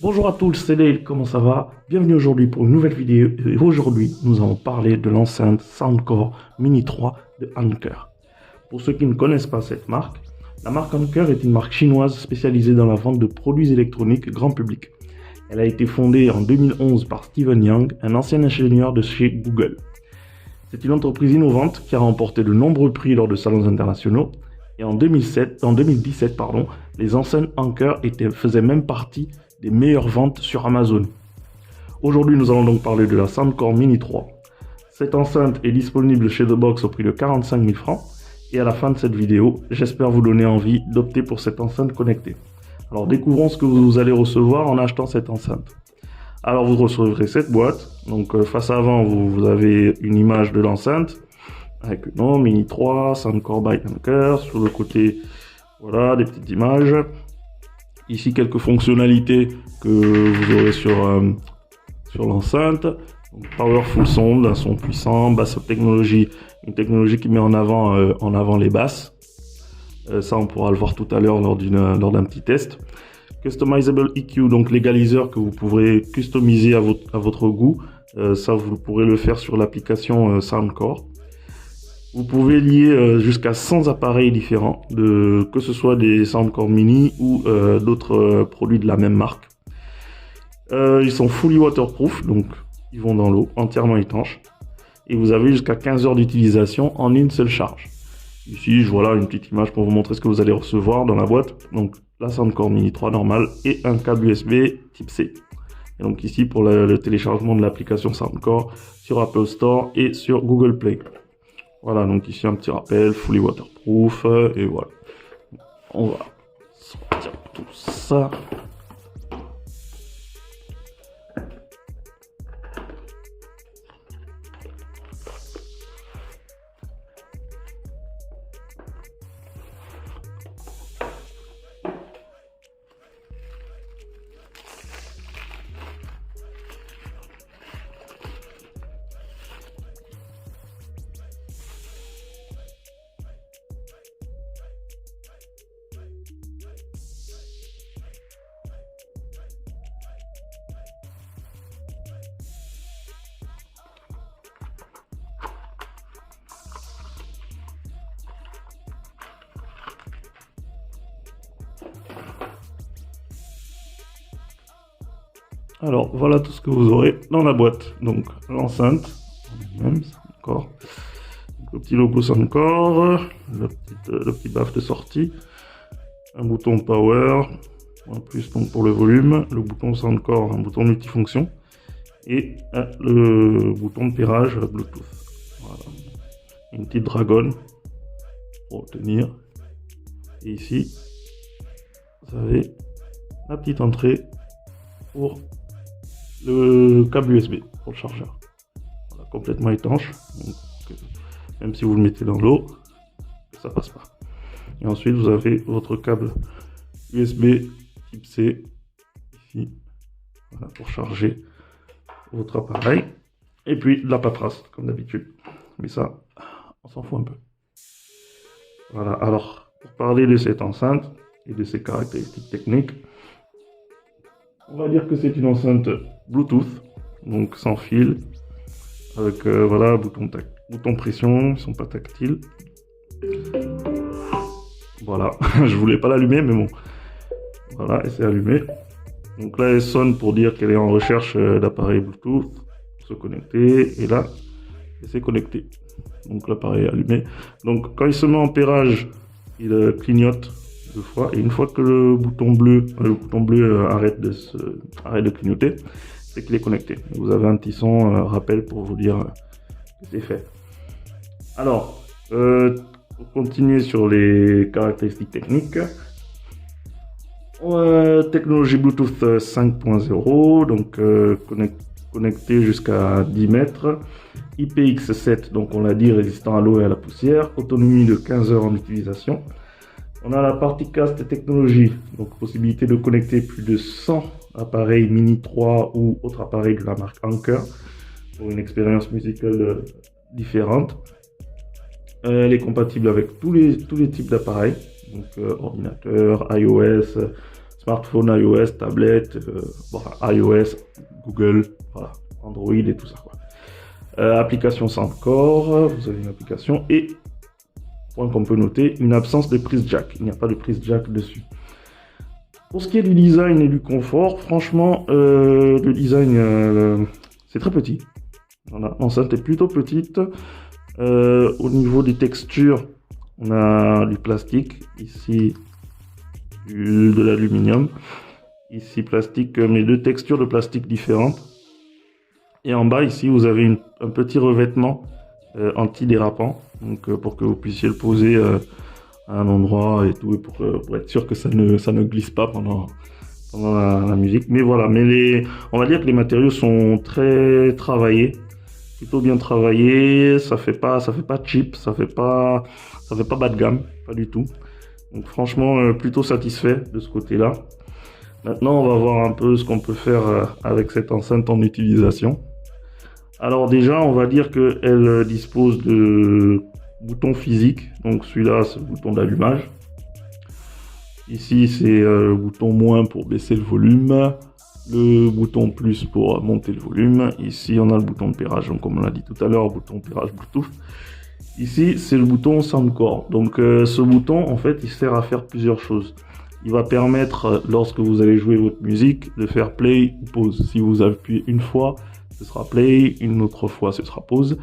Bonjour à tous, c'est Dale, comment ça va? Bienvenue aujourd'hui pour une nouvelle vidéo et aujourd'hui nous allons parler de l'enceinte Soundcore Mini 3 de Anker. Pour ceux qui ne connaissent pas cette marque, la marque Anker est une marque chinoise spécialisée dans la vente de produits électroniques grand public. Elle a été fondée en 2011 par Steven Young, un ancien ingénieur de chez Google. C'est une entreprise innovante qui a remporté de nombreux prix lors de salons internationaux et en 2017, les enseignes Anker faisaient même partie des meilleures ventes sur Amazon. Aujourd'hui, nous allons donc parler de la Soundcore Mini 3. Cette enceinte est disponible chez The Box au prix de 45 000 francs. Et à la fin de cette vidéo, j'espère vous donner envie d'opter pour cette enceinte connectée. Alors découvrons ce que vous allez recevoir en achetant cette enceinte. Alors vous recevrez cette boîte. Donc face avant, vous avez une image de l'enceinte avec le nom Mini 3, Soundcore by Anker. Sur le côté, voilà, des petites images. Ici, quelques fonctionnalités que vous aurez sur l'enceinte. Powerful Sound, un son puissant, basse technologie, une technologie qui met en avant les basses. Ça, on pourra le voir tout à l'heure lors d'un petit test. Customizable EQ, donc l'égaliseur que vous pourrez customiser à votre goût. Ça, vous pourrez le faire sur l'application Soundcore. Vous pouvez lier jusqu'à 100 appareils différents, que ce soit des Soundcore Mini ou d'autres produits de la même marque. Ils sont fully waterproof, donc ils vont dans l'eau, entièrement étanches. Et vous avez jusqu'à 15 heures d'utilisation en une seule charge. Ici, voilà une petite image pour vous montrer ce que vous allez recevoir dans la boîte. Donc la Soundcore Mini 3 normale et un câble USB type C. Et donc ici pour le téléchargement de l'application Soundcore sur Apple Store et sur Google Play. Voilà, donc ici un petit rappel, fully waterproof, et voilà. On va sortir tout ça. Alors voilà tout ce que vous aurez dans la boîte. Donc l'enceinte, encore le petit logo Soundcore, le petit baffe de sortie, un bouton power, en plus donc pour le volume, le bouton Soundcore, un bouton multifonction et le bouton de pirage Bluetooth. Voilà. Une petite dragonne pour tenir. Et ici, vous avez la petite entrée pour le câble USB pour le chargeur. Voilà, complètement étanche. Donc, même si vous le mettez dans l'eau, ça passe pas. Et ensuite, vous avez votre câble USB type C ici, voilà, pour charger votre appareil. Et puis de la paperasse, comme d'habitude. Mais ça, on s'en fout un peu. Voilà, alors, pour parler de cette enceinte et de ses caractéristiques techniques, on va dire que c'est une enceinte Bluetooth, donc sans fil, avec voilà, bouton pression, ils ne sont pas tactiles. Voilà, je voulais pas l'allumer, mais bon, voilà, et c'est allumé. Donc là, elle sonne pour dire qu'elle est en recherche d'appareil Bluetooth, pour se connecter, et là, elle s'est connectée. Donc l'appareil est allumé. Donc quand il se met en pairage, il clignote 2 fois, et une fois que le bouton bleu arrête de clignoter, c'est qu'il est connecté. Vous avez un petit son rappel pour vous dire que c'est fait. Alors, pour continuer sur les caractéristiques techniques, technologie Bluetooth 5.0, donc connecté jusqu'à 10 mètres, IPX7, donc on l'a dit, résistant à l'eau et à la poussière, autonomie de 15 heures en utilisation. On a la partie cast technologie, donc possibilité de connecter plus de 100 appareils Mini 3 ou autres appareils de la marque Anker pour une expérience musicale différente. Elle est compatible avec tous les types d'appareils, donc ordinateur, iOS, smartphone, iOS, tablette, iOS, Google, voilà, Android et tout ça, quoi. Application Soundcore, vous avez une application et, point qu'on peut noter, une absence de prise jack. Il n'y a pas de prise jack dessus. Pour ce qui est du design et du confort, franchement, le design, c'est très petit. Voilà, l'enceinte est plutôt petite. Au niveau des textures, on a du plastique, ici de l'aluminium, ici plastique, mais deux textures de plastique différentes. Et en bas ici, vous avez un petit revêtement antidérapant, donc pour que vous puissiez le poser à un endroit et tout, et pour être sûr que ça ne glisse pas pendant la musique. Mais voilà, on va dire que les matériaux sont très travaillés, plutôt bien travaillés. Ça fait pas cheap, ça fait pas bas de gamme, pas du tout. Donc franchement, plutôt satisfait de ce côté-là. Maintenant, on va voir un peu ce qu'on peut faire avec cette enceinte en utilisation. Alors déjà, on va dire qu'elle dispose de boutons physiques. Donc celui-là, c'est le bouton d'allumage. Ici, c'est le bouton moins pour baisser le volume. Le bouton plus pour monter le volume. Ici, on a le bouton de pairage, donc comme on l'a dit tout à l'heure, bouton de pairage Bluetooth. Ici, c'est le bouton Soundcore. Donc ce bouton, en fait, il sert à faire plusieurs choses. Il va permettre, lorsque vous allez jouer votre musique, de faire play ou pause. Si vous appuyez une fois, ce sera play, une autre fois, ce sera pause.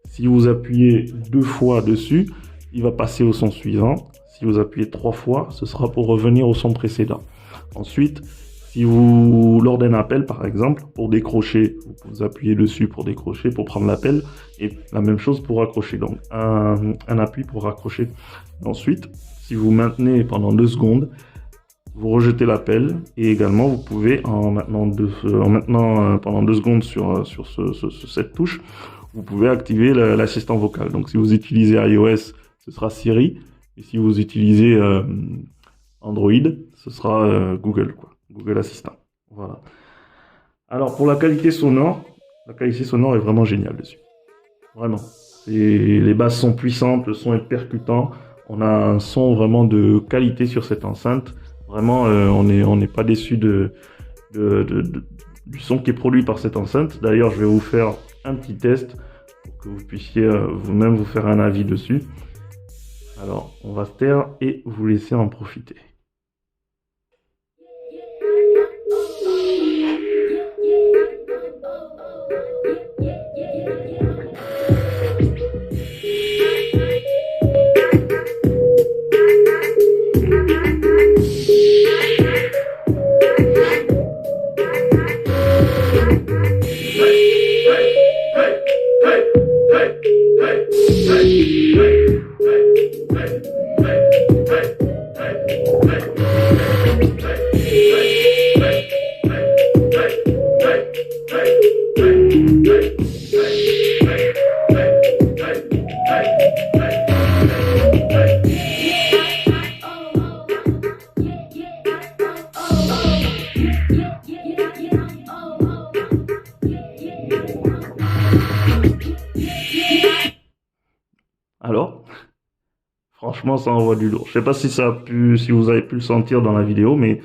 Si vous appuyez 2 fois dessus, il va passer au son suivant. Si vous appuyez 3 fois, ce sera pour revenir au son précédent. Ensuite, si lors d'un appel, par exemple, pour décrocher, vous appuyez dessus pour décrocher, pour prendre l'appel, et la même chose pour raccrocher. Donc, un appui pour raccrocher. Ensuite, si vous maintenez pendant 2 secondes, vous rejetez l'appel, et également vous pouvez, en maintenant pendant 2 secondes sur cette touche, vous pouvez activer l'assistant vocal. Donc si vous utilisez iOS, ce sera Siri, et si vous utilisez Android, ce sera Google, quoi, Google Assistant. Voilà. Alors pour la qualité sonore est vraiment géniale dessus. Vraiment. Les basses sont puissantes, le son est percutant, on a un son vraiment de qualité sur cette enceinte. Vraiment, on n'est pas déçu du son qui est produit par cette enceinte. D'ailleurs, je vais vous faire un petit test pour que vous puissiez vous-même vous faire un avis dessus. Alors, on va se taire et vous laisser en profiter. Alors, franchement, ça envoie du lourd. Je sais pas si vous avez pu le sentir dans la vidéo, mais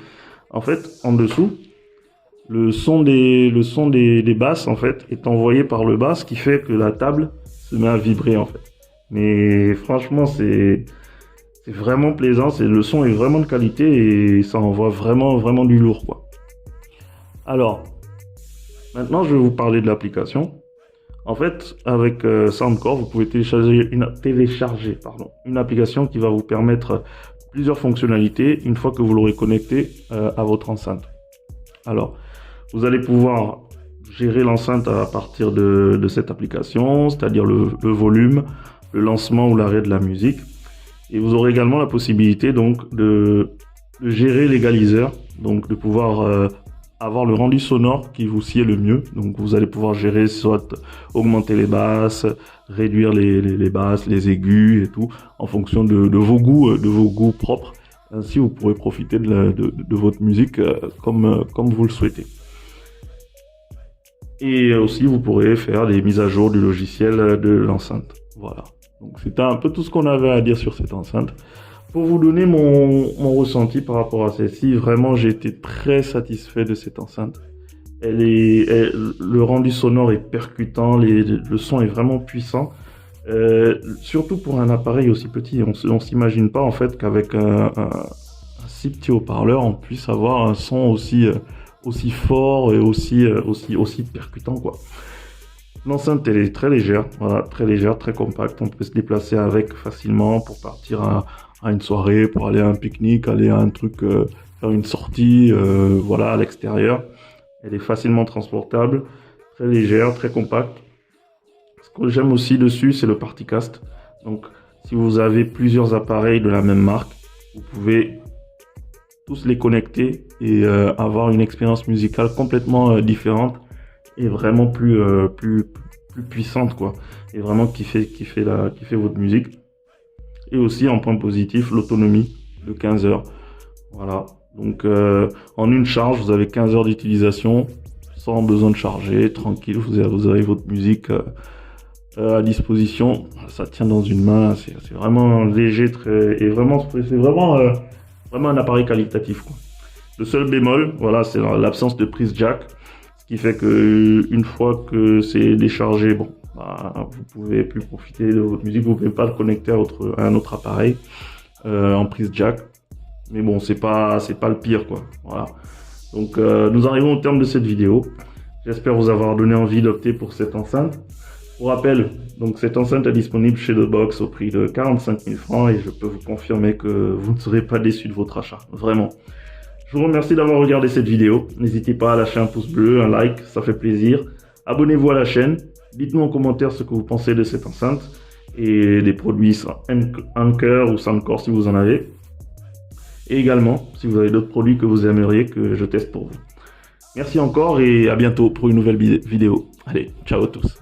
en fait, en dessous, le son des basses, en fait, est envoyé par le bas, ce qui fait que la table se met à vibrer, en fait. Mais franchement, c'est vraiment plaisant. Le son est vraiment de qualité et ça envoie vraiment du lourd, quoi. Alors, maintenant, je vais vous parler de l'application. En fait, avec Soundcore, vous pouvez télécharger une application qui va vous permettre plusieurs fonctionnalités une fois que vous l'aurez connecté à votre enceinte. Alors, vous allez pouvoir gérer l'enceinte à partir de cette application, c'est-à-dire le volume, le lancement ou l'arrêt de la musique. Et vous aurez également la possibilité donc de gérer l'égaliseur, donc de pouvoir avoir le rendu sonore qui vous sied le mieux. Donc vous allez pouvoir gérer soit augmenter les basses, réduire les basses, les aigus et tout, en fonction de vos goûts propres. Ainsi vous pourrez profiter de votre musique comme vous le souhaitez. Et aussi vous pourrez faire des mises à jour du logiciel de l'enceinte. Voilà. Donc c'était un peu tout ce qu'on avait à dire sur cette enceinte. Pour vous donner mon ressenti par rapport à celle-ci, vraiment j'ai été très satisfait de cette enceinte. Le rendu sonore est percutant, le son est vraiment puissant. Surtout pour un appareil aussi petit, on s'imagine pas en fait qu'avec un si petit haut-parleur, on puisse avoir un son aussi fort et aussi percutant, quoi. L'enceinte, elle est très légère, voilà, très légère, très compacte. On peut se déplacer avec facilement pour partir à une soirée, pour aller à un pique-nique, aller à un truc, faire une sortie, voilà, à l'extérieur. Elle est facilement transportable, très légère, très compacte. Ce que j'aime aussi dessus, c'est le Particast. Donc, si vous avez plusieurs appareils de la même marque, vous pouvez tous les connecter et avoir une expérience musicale complètement différente et vraiment plus puissante, quoi. Et vraiment kiffer votre musique. Et aussi en point positif, l'autonomie de 15 heures. Voilà. Donc en une charge, vous avez 15 heures d'utilisation sans besoin de charger, tranquille, vous avez votre musique à disposition. Ça tient dans une main, c'est vraiment léger, c'est vraiment un appareil qualitatif, quoi. Le seul bémol, voilà, c'est l'absence de prise jack, ce qui fait que une fois que c'est déchargé, bon, bah, vous pouvez plus profiter de votre musique, vous pouvez pas le connecter à un autre appareil en prise jack. Mais bon, c'est pas le pire, quoi. Voilà. Donc nous arrivons au terme de cette vidéo. J'espère vous avoir donné envie d'opter pour cette enceinte. Pour rappel, donc cette enceinte est disponible chez The Box au prix de 45 000 francs et je peux vous confirmer que vous ne serez pas déçus de votre achat. Vraiment. Je vous remercie d'avoir regardé cette vidéo. N'hésitez pas à lâcher un pouce bleu, un like, ça fait plaisir. Abonnez-vous à la chaîne. Dites-nous en commentaire ce que vous pensez de cette enceinte et des produits Anker ou Soundcore si vous en avez. Et également, si vous avez d'autres produits que vous aimeriez que je teste pour vous. Merci encore et à bientôt pour une nouvelle vidéo. Allez, ciao à tous.